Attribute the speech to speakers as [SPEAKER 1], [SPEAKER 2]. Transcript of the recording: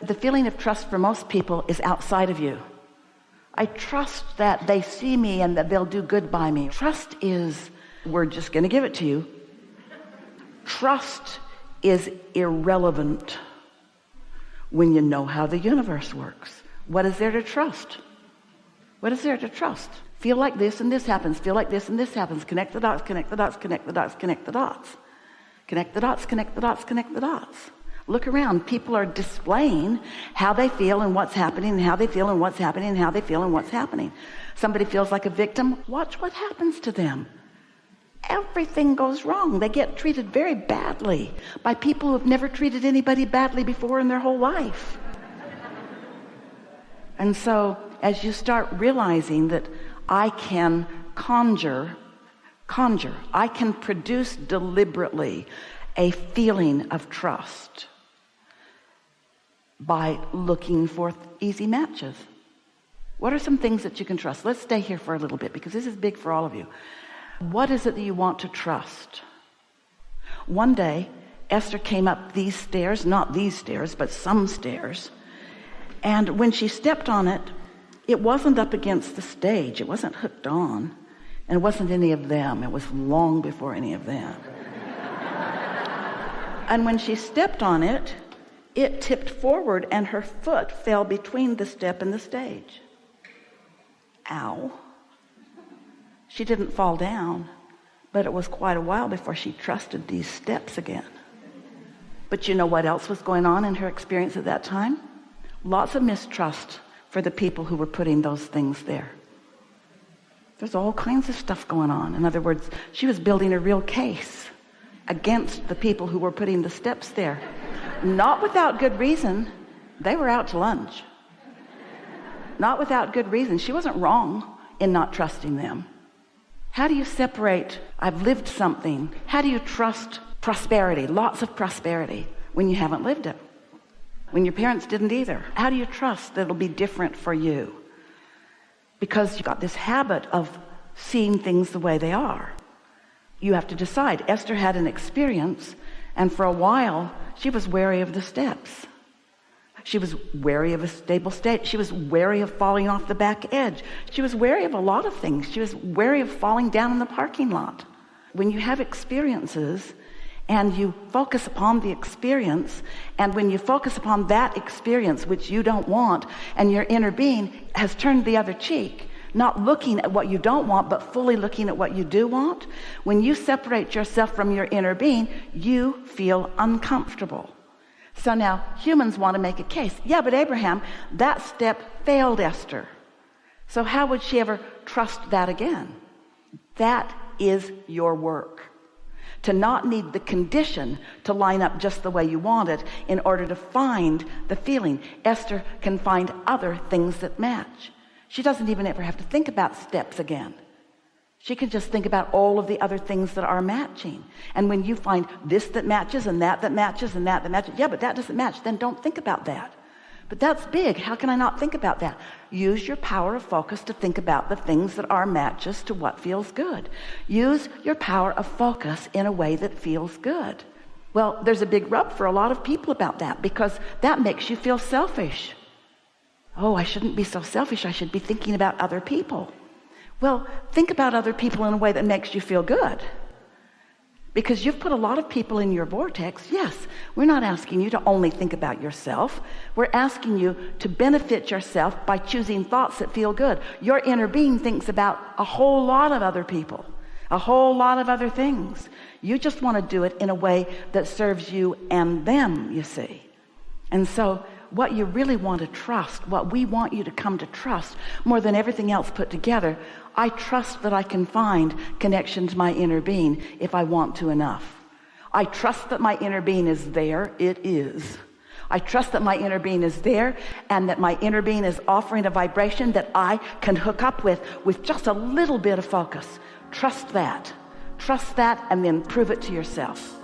[SPEAKER 1] the feeling of trust for most people is outside of you. I trust that they see me and that they'll do good by me. Trust is, we're just going to give it to you. Trust is irrelevant when you know how the universe works. What is there to trust? What is there to trust? Feel like this and this happens. Feel like this and this happens. Connect the dots, connect the dots, connect the dots, connect the dots. Connect the dots, connect the dots, connect the dots. Look around. People are displaying how they feel and what's happening, and how they feel and what's happening, and how they feel and what's happening. Somebody feels like a victim. Watch what happens to them. Everything goes wrong. They get treated very badly by people who have never treated anybody badly before in their whole life. And so as you start realizing that I can conjure, I can produce deliberately a feeling of trust by looking for easy matches. What are some things that you can trust? Let's stay here for a little bit because this is big for all of you. What is it that you want to trust? One day, Esther came up these stairs, not these stairs, but some stairs. And when she stepped on it, it wasn't up against the stage. It wasn't hooked on. And it wasn't any of them. It was long before any of them. And when she stepped on it, it tipped forward and her foot fell between the step and the stage. Ow. She didn't fall down, but it was quite a while before she trusted these steps again. But you know what else was going on in her experience at that time? Lots of mistrust for the people who were putting those things there. There's all kinds of stuff going on. In other words, she was building a real case against the people who were putting the steps there. Not without good reason. They were out to lunch. Not without good reason. She wasn't wrong in not trusting them. How do you separate, I've lived something? How do you trust prosperity, lots of prosperity, when you haven't lived it? When your parents didn't either. How do you trust that it'll be different for you? Because you've got this habit of seeing things the way they are. You have to decide. Esther had an experience, and for a while, she was wary of the steps. She was wary of a stable state. She was wary of falling off the back edge. She was wary of a lot of things. She was wary of falling down in the parking lot. When you have experiences and you focus upon the experience, and when you focus upon that experience which you don't want, and your inner being has turned the other cheek, not looking at what you don't want, but fully looking at what you do want, when you separate yourself from your inner being, you feel uncomfortable. So now humans want to make a case. Yeah, but Abraham, that step failed Esther. So how would she ever trust that again? That is your work. To not need the condition to line up just the way you want it in order to find the feeling. Esther can find other things that match. She doesn't even ever have to think about steps again. She can just think about all of the other things that are matching. And when you find this that matches and that matches and that matches, yeah, but that doesn't match, then don't think about that. But that's big. How can I not think about that? Use your power of focus to think about the things that are matches to what feels good. Use your power of focus in a way that feels good. Well, there's a big rub for a lot of people about that because that makes you feel selfish. Oh, I shouldn't be so selfish. I should be thinking about other people. Well, think about other people in a way that makes you feel good. Because you've put a lot of people in your vortex. Yes, we're not asking you to only think about yourself. We're asking you to benefit yourself by choosing thoughts that feel good. Your inner being thinks about a whole lot of other people, a whole lot of other things. You just want to do it in a way that serves you and them, you see. And so what you really want to trust, what we want you to come to trust more than everything else put together, I trust that I can find connection to my inner being if I want to enough. I trust that my inner being is there. It is. I trust that my inner being is there and that my inner being is offering a vibration that I can hook up with just a little bit of focus. Trust that, and then prove it to yourself.